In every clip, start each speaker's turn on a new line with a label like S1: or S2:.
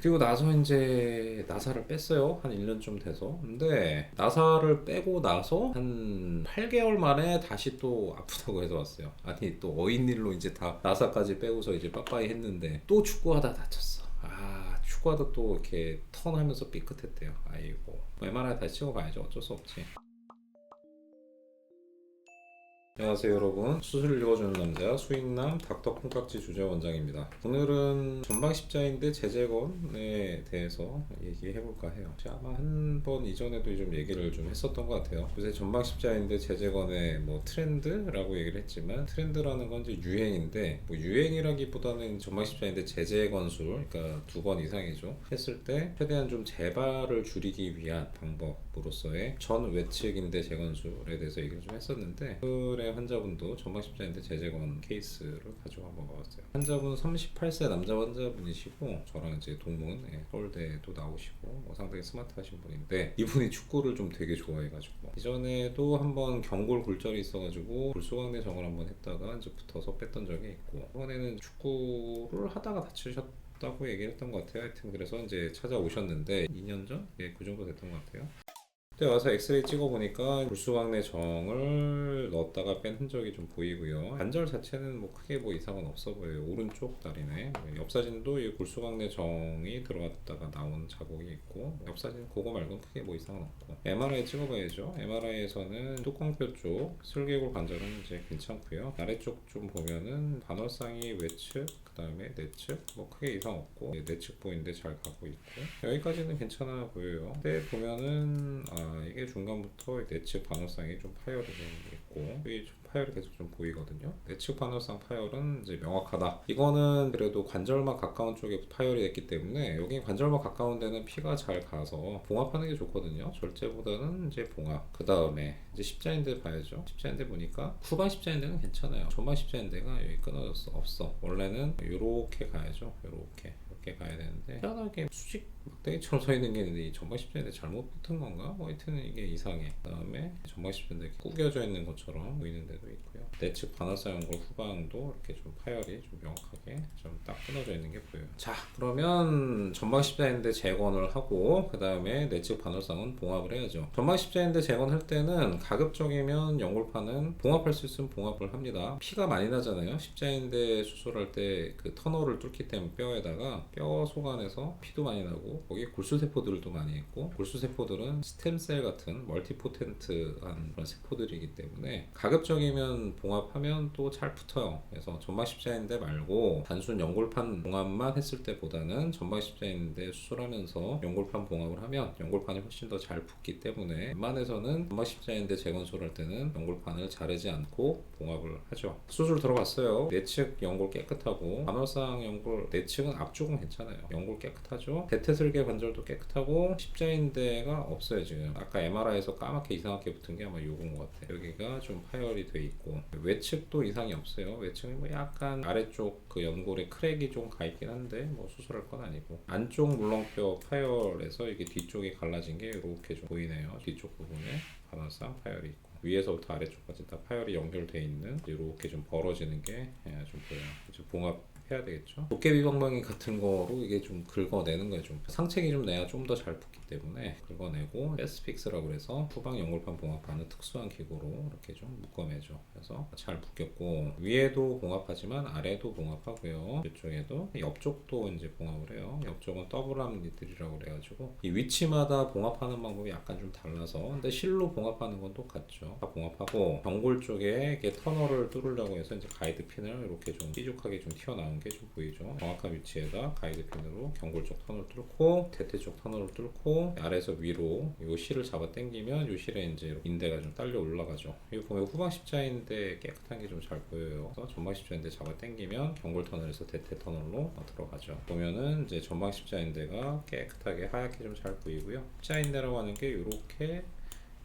S1: 그리고 나서 이제 나사를 뺐어요. 한 1년 좀 돼서. 근데 나사를 빼고 나서 한 8개월 만에 다시 또 아프다고 해서 왔어요. 아니 또 어인일로 이제 다 나사까지 빼고서 이제 빠빠이 했는데 또 축구하다 다쳤어. 축구하다 또 이렇게 턴하면서 삐끗했대요. 아이고. MRI 다시 찍어봐야죠. 어쩔 수 없지. 안녕하세요 여러분, 수술 읽어주는 남자 수익남 닥터 콩깍지 주제 원장입니다. 오늘은 전방 십자인대 재재건에 대해서 얘기해볼까 해요. 제가 아마 한 번 이전에도 좀 얘기를 좀 했었던 것 같아요. 요새 전방 십자인대 재재건의 뭐 트렌드라고 얘기를 했지만, 트렌드라는 건 이제 유행인데, 뭐 유행이라기보다는 전방 십자인대 재재건술, 그러니까 2번 이상이죠, 했을 때 최대한 좀 재발을 줄이기 위한 방법으로서의 전 외측인대 재건술에 대해서 얘기를 좀 했었는데, 환자분도 전방 십자인대 재재건 케이스를 가지고 한번 봐봤어요. 환자분 38세 남자 환자분이시고, 저랑 이제 동문 서울대도 나오시고 상당히 스마트하신 분인데, 이분이 축구를 좀 되게 좋아해가지고 이전에도 한번 경골 골절이 있어가지고 골수광내 정을 한번 했다가 이제 붙어서 뺐던 적이 있고, 이번에는 축구를 하다가 다치셨다고 얘기를 했던 것 같아요. 하여튼 그래서 이제 찾아오셨는데 2년 전? 그 정도 됐던 것 같아요. 그때 와서 엑스레이 찍어보니까 골수광내 정을 넣었다가 뺀 흔적이 좀 보이고요. 관절 자체는 뭐 크게 뭐 이상은 없어 보여요. 오른쪽 다리네. 옆 사진도 이 골수광내 정이 들어갔다가 나온 자국이 있고, 옆 사진 그거 말고는 크게 뭐 이상은 없고, MRI 찍어봐야죠. MRI에서는 뚜껑뼈 쪽 슬개골 관절은 이제 괜찮고요. 아래쪽 좀 보면은 반월상이 외측, 그 다음에 내측 뭐 크게 이상 없고, 내측 보이는데 잘 가고 있고, 여기까지는 괜찮아 보여요. 근데 보면은 이게 중간부터 내측 반월상이 좀 파열이 좀 있고, 여기 좀 파열이 계속 좀 보이거든요. 내측 반월상 파열은 이제 명확하다. 이거는 그래도 관절막 가까운 쪽에 파열이 됐기 때문에, 여기 관절막 가까운 데는 피가 잘 가서 봉합하는 게 좋거든요. 절제보다는 이제 봉합. 그 다음에 이제 십자인대 봐야죠. 십자인대 보니까 후방 십자인대는 괜찮아요. 전방 십자인대가 여기 끊어졌어. 없어. 원래는 요렇게 가야죠. 요렇게 가야 되는데, 희한하게 수직 막대기처럼 서 있는 게 있는데, 이 전방 십자인대 잘못 붙은 건가? 뭐 하여튼 이게 이상해. 그 다음에 전방 십자인대 구겨져 있는 것처럼 보이는 데도 있고요. 내측 반월상 연골 후방도 이렇게 좀 파열이 좀 명확하게 좀 딱 끊어져 있는 게 보여요. 자, 그러면 전방 십자인대 재건을 하고, 그 다음에 내측 반월상은 봉합을 해야죠. 전방 십자인대 재건할 때는 가급적이면 연골판은 봉합할 수 있으면 봉합을 합니다. 피가 많이 나잖아요. 십자인대 수술할 때 그 터널을 뚫기 때문에 뼈에다가, 뼈 속안에서 피도 많이 나고, 거기 골수세포들도 많이 있고, 골수세포들은 스템셀 같은 멀티포텐트한 그런 세포들이기 때문에 가급적이면 봉합하면 또 잘 붙어요. 그래서 전방 십자인대 말고 단순 연골판 봉합만 했을 때보다는 전방 십자인대 수술하면서 연골판 봉합을 하면 연골판이 훨씬 더 잘 붙기 때문에, 웬만해서는 전방 십자인대 재건술 할 때는 연골판을 자르지 않고 봉합을 하죠. 수술 들어갔어요. 내측 연골 깨끗하고, 반월상 연골 내측은 앞쪽은 괜찮아요. 연골 깨끗하죠. 대퇴슬개 관절도 깨끗하고, 십자인대가 없어요. 지금 아까 MRI에서 까맣게 이상하게 붙은 게 아마 요건 것 같아요. 여기가 좀 파열이 돼 있고, 외측도 이상이 없어요. 외측은 뭐 약간 아래쪽 그 연골에 크랙이 좀 가 있긴 한데 뭐 수술할 건 아니고, 안쪽 물렁뼈 파열에서 이게 뒤쪽이 갈라진 게 이렇게 좀 보이네요. 뒤쪽 부분에 반월상 파열이 있고, 위에서부터 아래쪽까지 다 파열이 연결돼 있는, 이렇게 좀 벌어지는 게 좀 보여요. 이제 봉합 해야 되겠죠. 도깨비 방망이 같은 거로 이게 좀 긁어내는 거예요. 좀 상책이 좀 내야 좀 더 잘 붙기 때문에 긁어내고, 에스픽스라고 해서 후방 연골판 봉합하는 특수한 기구로 이렇게 좀 묶어내죠. 그래서 잘 붙겠고, 위에도 봉합하지만 아래도 봉합하고요. 이쪽에도, 옆쪽도 이제 봉합을 해요. 옆쪽은 더블암 니들이라고 그래가지고 이 위치마다 봉합하는 방법이 약간 좀 달라서, 근데 실로 봉합하는 건 똑같죠. 다 봉합하고, 경골 쪽에 이게 터널을 뚫으려고 해서 이제 가이드 핀을 이렇게 좀 삐죽하게 좀 튀어나온 게 좀 보이죠. 정확한 위치에다 가이드 핀으로 경골 쪽 터널을 뚫고, 대퇴 쪽 터널을 뚫고, 아래에서 위로 요 실을 잡아 당기면 요 실에 이제 인대가 좀 딸려 올라가죠. 여기 보면 후방 십자인대 깨끗한 게 좀 잘 보여요. 그래서 전방 십자인대 잡아 당기면 경골 터널에서 대퇴 터널로 들어가죠. 보면은 이제 전방 십자인대가 깨끗하게 하얗게 좀 잘 보이고요. 십자인대라고 하는 게 요렇게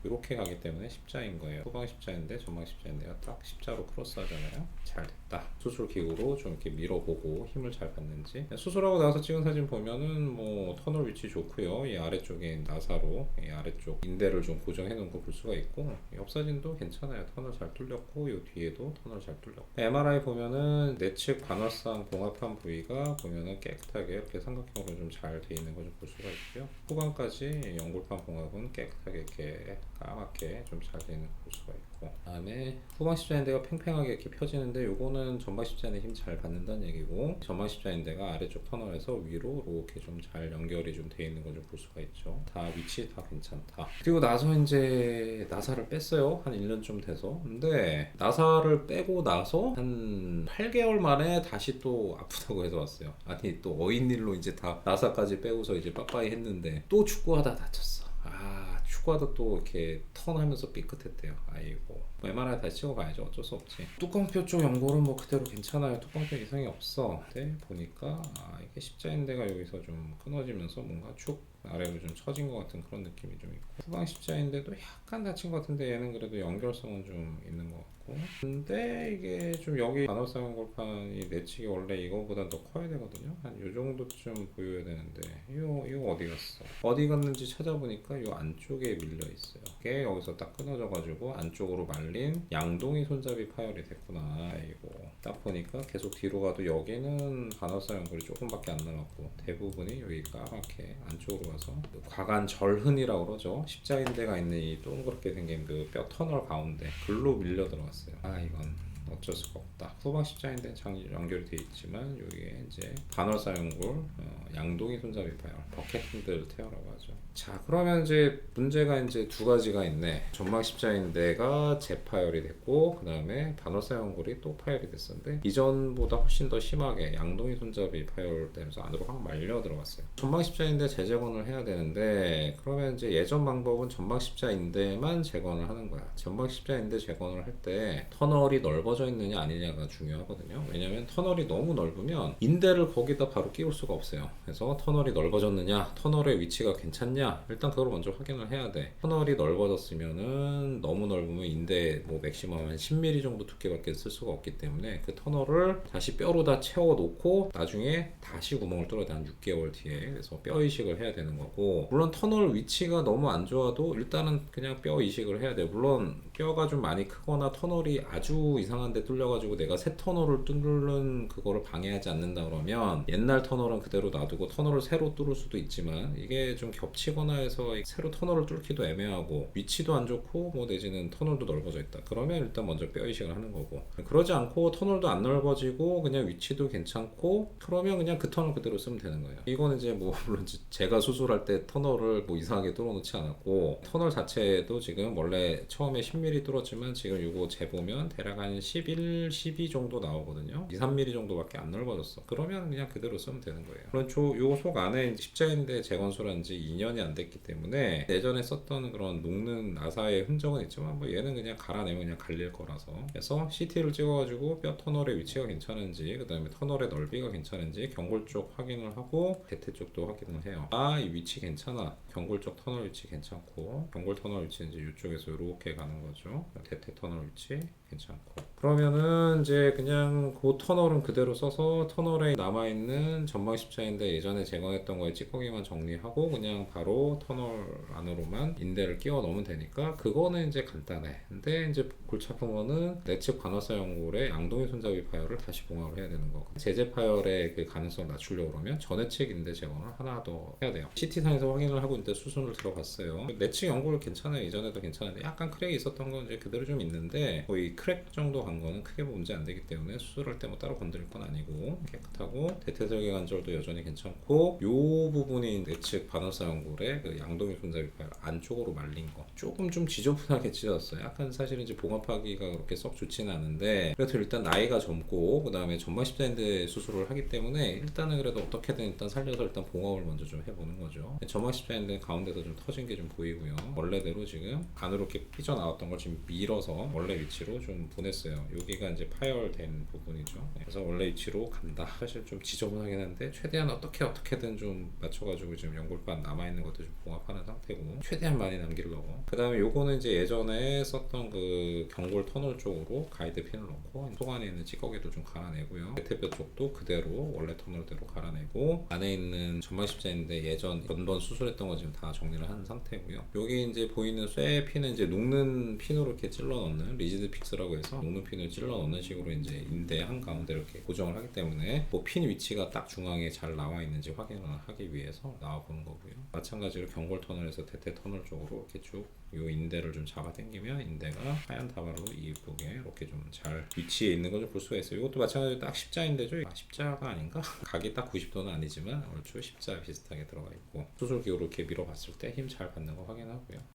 S1: 이렇게 가기 때문에 십자인 거예요. 후방 십자인데 전방 십자인데가 딱 십자로 크로스 하잖아요. 잘 됐다. 수술 기구로 좀 이렇게 밀어보고 힘을 잘 받는지. 수술하고 나서 찍은 사진 보면은 뭐 터널 위치 좋고요. 이 아래쪽에 나사로 이 아래쪽 인대를 좀 고정해 놓은 거 볼 수가 있고, 옆 사진도 괜찮아요. 터널 잘 뚫렸고 이 뒤에도 터널 잘 뚫렸고. MRI 보면은 내측 반월상 봉합한 부위가 보면은 깨끗하게 이렇게 삼각형으로 좀 잘 돼 있는 거 좀 볼 수가 있고요. 후방까지 연골판 봉합은 깨끗하게 이렇게 까맣게 좀 잘 돼 있는 거 볼 수가 있고, 그다음에 후방 십자인대가 팽팽하게 이렇게 펴지는데 요거는 전방 십자인대 힘 잘 받는다는 얘기고, 전방 십자인대가 아래쪽 터널에서 위로 이렇게 좀 잘 연결이 좀 돼 있는 거 좀 볼 수가 있죠. 다 위치 다 괜찮다. 그리고 나서 이제 나사를 뺐어요. 한 1년쯤 돼서. 근데 나사를 빼고 나서 한 8개월 만에 다시 또 아프다고 해서 왔어요. 아니 또 어인일로 이제 다 나사까지 빼고서 이제 빠빠이 했는데 또 축구하다 다쳤어. 축구하다 또 이렇게 턴하면서 삐끗했대요. 아이고, 뭐 MRI 다시 찍어봐야죠. 어쩔 수 없지. 뚜껑뼈 쪽 연골은 뭐 그대로 괜찮아요. 뚜껑뼈 이상이 없어. 근데 보니까 이게 십자인대가 여기서 좀 끊어지면서 뭔가 축 아래로 좀 처진 것 같은 그런 느낌이 좀 있고, 후방 십자인대도 약간 다친 것 같은데 얘는 그래도 연결성은 좀 있는 것 같고, 근데 이게 좀 여기 반월상 연골판이 내측이 원래 이거보다 더 커야 되거든요. 한 요 정도쯤 보여야 되는데 이거 어디 갔어? 어디 갔는지 찾아보니까 요 안쪽에 밀려 있어요. 이게 여기서 딱 끊어져 가지고 안쪽으로 말린 양동이 손잡이 파열이 됐구나. 이거 딱 보니까 계속 뒤로 가도 여기는 반월상 연골이 조금밖에 안 남았고, 대부분이 여기 까맣게 안쪽으로 가서 과간 절흔이라고 그러죠. 십자인대가 있는 이 동그랗게 생긴 그 뼈 터널 가운데 글로 밀려 들어갔어요. 이건 어쩔 수가 없다. 후방 십자인대는 장 연결이 되어 있지만 여기에 이제 반월상 연골, 양동이 손잡이 파열, 버켓 핸들 테어라고 하죠. 자, 그러면 이제 문제가 이제 두 가지가 있네. 전방 십자인대가 재파열이 됐고, 그 다음에 반월상 연골이 또 파열이 됐었는데, 이전보다 훨씬 더 심하게 양동이 손잡이 파열되면서 안으로 확 말려 들어갔어요. 전방 십자인대 재재건을 해야 되는데, 그러면 이제 예전 방법은 전방 십자인대만 재건을 하는 거야. 전방 십자인대 재건을 할 때 터널이 넓어져 있느냐 아니냐가 중요하거든요. 왜냐면 터널이 너무 넓으면 인대를 거기다 바로 끼울 수가 없어요. 그래서 터널이 넓어졌느냐, 터널의 위치가 괜찮냐, 일단 그걸 먼저 확인을 해야 돼. 터널이 넓어졌으면은 너무 넓으면 인대 뭐 맥시멈 한 10mm 정도 두께밖에 쓸 수가 없기 때문에 그 터널을 다시 뼈로 다 채워 놓고 나중에 다시 구멍을 뚫어야 돼. 한 6개월 뒤에. 그래서 뼈 이식을 해야 되는 거고, 물론 터널 위치가 너무 안 좋아도 일단은 그냥 뼈 이식을 해야 돼. 물론 뼈가 좀 많이 크거나 터널이 아주 이상한 데 뚫려가지고 내가 새 터널을 뚫는 그거를 방해하지 않는다 그러면 옛날 터널은 그대로 놔두고 터널을 새로 뚫을 수도 있지만, 이게 좀 겹치거나 해서 새로 터널을 뚫기도 애매하고 위치도 안 좋고 뭐 내지는 터널도 넓어져 있다 그러면 일단 먼저 뼈 이식을 하는 거고, 그러지 않고 터널도 안 넓어지고 그냥 위치도 괜찮고 그러면 그냥 그 터널 그대로 쓰면 되는 거예요. 이거는 이제 뭐 물론 제가 수술할 때 터널을 뭐 이상하게 뚫어놓지 않았고, 터널 자체도 지금 원래 처음에 10mm 뚫었지만 지금 이거 재보면 대략 한 11, 12 정도 나오거든요. 2, 3mm 정도밖에 안 넓어졌어. 그러면 그냥 그대로 쓰면 되는 거예요. 물론 요 속 안에 십자인대 재건술한 지 2년이 안 됐기 때문에 예전에 썼던 그런 녹는 나사의 흔적은 있지만 뭐 얘는 그냥 갈아내면 그냥 갈릴 거라서, 그래서 CT를 찍어가지고 뼈 터널의 위치가 괜찮은지, 그 다음에 터널의 넓이가 괜찮은지 경골 쪽 확인을 하고 대퇴 쪽도 확인을 해요. 이 위치 괜찮아. 경골 쪽 터널 위치 괜찮고, 경골 터널 위치 이제 이쪽에서 이렇게 가는 거죠. 대퇴 터널 위치 괜찮고, 그러면은 이제 그냥 그 터널은 그대로 써서 터널에 남아있는 전방 십자인대 예전에 재건했던 거에 찌꺼기만 정리하고 그냥 바로 터널 안으로만 인대를 끼워 넣으면 되니까 그거는 이제 간단해. 근데 이제 골치 아픈 거는 내측 반월상 연골의 양동이 손잡이 파열을 다시 봉합을 해야 되는 거고, 제재 파열의 그 가능성을 낮추려고 그러면 전해측 인대 재건을 하나 더 해야 돼요. CT상에서 확인을 하고 인대 수순을 들어봤어요. 내측 연골은 괜찮아요. 이전에도 괜찮은데 약간 크랙이 있었던 건 이제 그대로 좀 있는데, 거의 크랙 정도 간 거는 크게 문제 안 되기 때문에 수술할 때 뭐 따로 건드릴 건 아니고 깨끗하고, 대퇴절개 관절도 여전히 괜찮고, 요 부분이 내측 반월상 연골의 그 양동이 손잡이 파열 안쪽으로 말린 거 조금 좀 지저분하게 찢어졌어요. 약간 사실 이제 봉합하기가 그렇게 썩 좋지는 않은데, 그래도 일단 나이가 젊고 그 다음에 전방 십자인대 수술을 하기 때문에 일단은 그래도 어떻게든 일단 살려서 일단 봉합을 먼저 좀 해보는 거죠. 전방 십자인대 가운데서 좀 터진 게 좀 보이고요. 원래대로 지금 안으로 이렇게 삐져나왔던 걸 지금 밀어서 원래 위치로 좀 좀 보냈어요. 여기가 이제 파열된 부분이죠. 그래서 원래 위치로 간다. 사실 좀 지저분하긴 한데 최대한 어떻게든 좀 맞춰가지고 지금 연골판 남아있는 것도 좀 봉합하는 상태고, 최대한 많이 남기려고. 그 다음에 요거는 이제 예전에 썼던 그 경골 터널 쪽으로 가이드 핀을 넣고 속 안에 있는 찌꺼기도 좀 갈아내고요. 대퇴뼈 쪽도 그대로 원래 터널대로 갈아내고, 안에 있는 전방 십자인대 예전 전번 수술했던 거 지금 다 정리를 한 상태고요. 여기 이제 보이는 쇠 핀은 이제 녹는 핀으로 이렇게 찔러 넣는 리지드 픽스라고 해서 녹는 핀을 찔러 넣는 식으로 이제 인대 한 가운데 이렇게 고정을 하기 때문에 뭐 핀 위치가 딱 중앙에 잘 나와 있는지 확인을 하기 위해서 나와 보는 거고요. 마찬가지로 경골 터널에서 대퇴 터널 쪽으로 이렇게 쭉 이 인대를 좀 잡아 당기면 인대가 하얀 다발로 이쁘게 이렇게 좀 잘 위치에 있는 걸 좀 볼 수가 있어요. 이것도 마찬가지로 딱 십자인대죠. 십자가 아닌가? 각이 딱 90도는 아니지만 얼추 십자 비슷하게 들어가 있고, 수술기로 이렇게 밀어봤을 때 힘 잘 받는 거 확인하고요.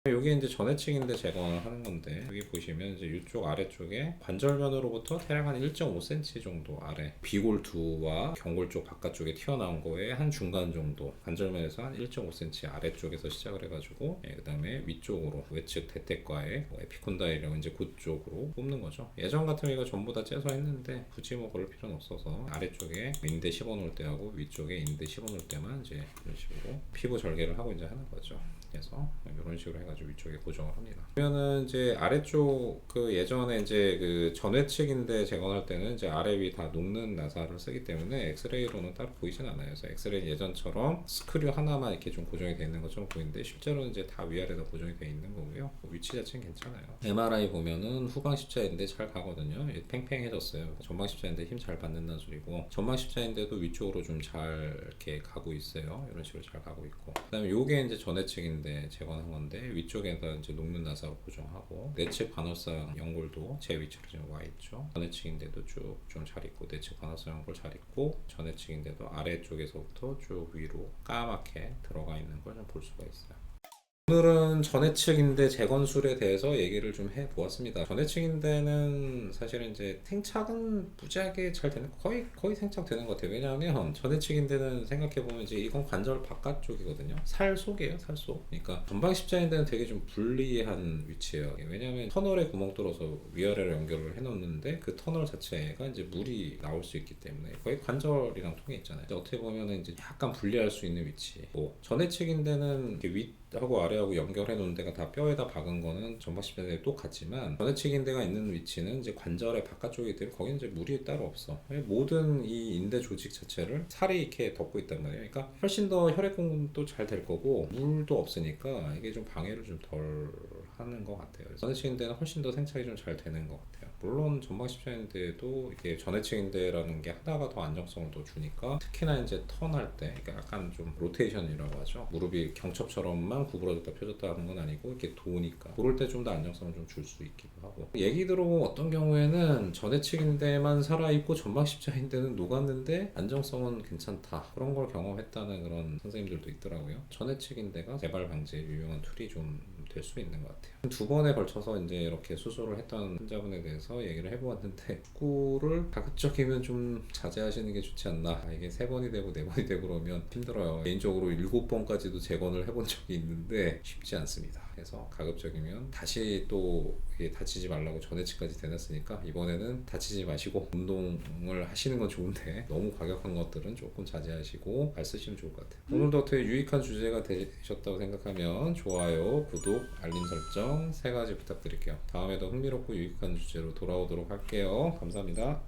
S1: 여기 이제 전해측인대 제거를 하는 건데, 여기 보시면 이제 이쪽 아래쪽에 관절면으로부터 대략 한 1.5cm 정도 아래, 비골두와 경골 쪽 바깥쪽에 튀어나온 거에 한 중간 정도, 관절면에서 한 1.5cm 아래쪽에서 시작을 해가지고, 그 다음에 위쪽으로 외측 대퇴과의 에피콘다일이라고 이제 그쪽으로 뽑는 거죠. 예전 같으면 이거 전부 다 째서 했는데 굳이 뭐 그럴 필요는 없어서 아래쪽에 인대 씹어놓을 때하고 위쪽에 인대 씹어놓을 때만 이제 이런 식으로 피부 절개를 하고 이제 하는 거죠. 그래서 이런 식으로 해가지고 위쪽에 고정을 합니다. 그러면은 이제 아래쪽 그 예전에 이제 그 전회측인대 재건할 때는 이제 아래 위 다 녹는 나사를 쓰기 때문에 엑스레이로는 따로 보이진 않아요. 그래서 엑스레이 예전처럼 스크류 하나만 이렇게 좀 고정이 되어 있는 것처럼 보이는데, 실제로는 이제 다 위아래 다 고정이 되어 있는 거고요. 위치 자체는 괜찮아요. MRI 보면은 후방 십자인대 잘 가거든요. 팽팽해졌어요. 전방 십자인대 힘 잘 받는다는 소리고, 전방 십자인대도 위쪽으로 좀 잘 이렇게 가고 있어요. 이런 식으로 잘 가고 있고, 그다음에 요게 이제 전회측인대 재건한 건데, 위쪽에다 이제 녹는 나사로 고정하고, 내측 반월상 연골도 제 위치로 지금 와 있죠. 전해측인데도 쭉 좀 잘 있고, 내측 반월상 연골 잘 있고, 전해측인데도 아래쪽에서부터 쭉 위로 까맣게 들어가 있는 걸 좀 볼 수가 있어요. 오늘은 전해측인대 재건술에 대해서 얘기를 좀 해보았습니다. 전해측인대는 사실은 이제 생착은 무지하게 잘 되는, 거의 생착되는 것 같아요. 왜냐하면 전해측인대는 생각해보면 이제 이건 관절 바깥쪽이거든요. 살 속이에요, 살 속. 그러니까 전방 십자인대는 되게 좀 불리한 위치예요. 왜냐하면 터널에 구멍 뚫어서 위아래로 연결을 해놓는데, 그 터널 자체가 이제 물이 나올 수 있기 때문에 거의 관절이랑 통해 있잖아요. 어떻게 보면 이제 약간 불리할 수 있는 위치. 전해측인대는 윗하고 아래하고 연결해 놓은 데가 다 뼈에다 박은 거는 전방 십자인대에 똑같지만, 전해측인대가 있는 위치는 이제 관절의 바깥쪽이기 때문에 거기는 이제 물이 따로 없어. 모든 이 인대 조직 자체를 살이 이렇게 덮고 있단 말이에요. 그러니까 훨씬 더 혈액 공급도 잘 될 거고, 물도 없으니까 이게 좀 방해를 좀 덜 하는 것 같아요. 전해측인대는 훨씬 더 생착이 좀 잘 되는 것 같아요. 물론 전방 십자인대도 이게 전해측인대라는 게 하나가 더 안정성을 더 주니까, 특히나 이제 턴할 때, 그러니까 약간 좀 로테이션이라고 하죠. 무릎이 경첩처럼만 구부러졌다 펴졌다 하는 건 아니고 이렇게 도니까 그럴 때 좀 더 안정성을 좀 줄 수 있기도 하고, 얘기 들어보면 어떤 경우에는 전해측인대만 살아있고 전방 십자인대는 녹았는데 안정성은 괜찮다, 그런 걸 경험했다는 그런 선생님들도 있더라고요. 전해측인대가 재발 방지에 유용한 툴이 좀 될 수 있는 것 같아요. 두 번에 걸쳐서 이제 이렇게 수술을 했던 환자분에 대해서 얘기를 해보았는데, 축구를 가급적이면 좀 자제하시는 게 좋지 않나. 이게 3번이 되고 4번이 되고 그러면 힘들어요. 개인적으로 7번까지도 재건을 해본 적이 있는데 쉽지 않습니다. 그래서 가급적이면 다시 또 이게 다치지 말라고 전해치까지 대놨으니까, 이번에는 다치지 마시고 운동을 하시는 건 좋은데 너무 과격한 것들은 조금 자제하시고 잘 쓰시면 좋을 것 같아요. 오늘도 어떻게 유익한 주제가 되셨다고 생각하면 좋아요, 구독, 알림 설정 3가지 부탁드릴게요. 다음에도 흥미롭고 유익한 주제로 돌아오도록 할게요. 감사합니다.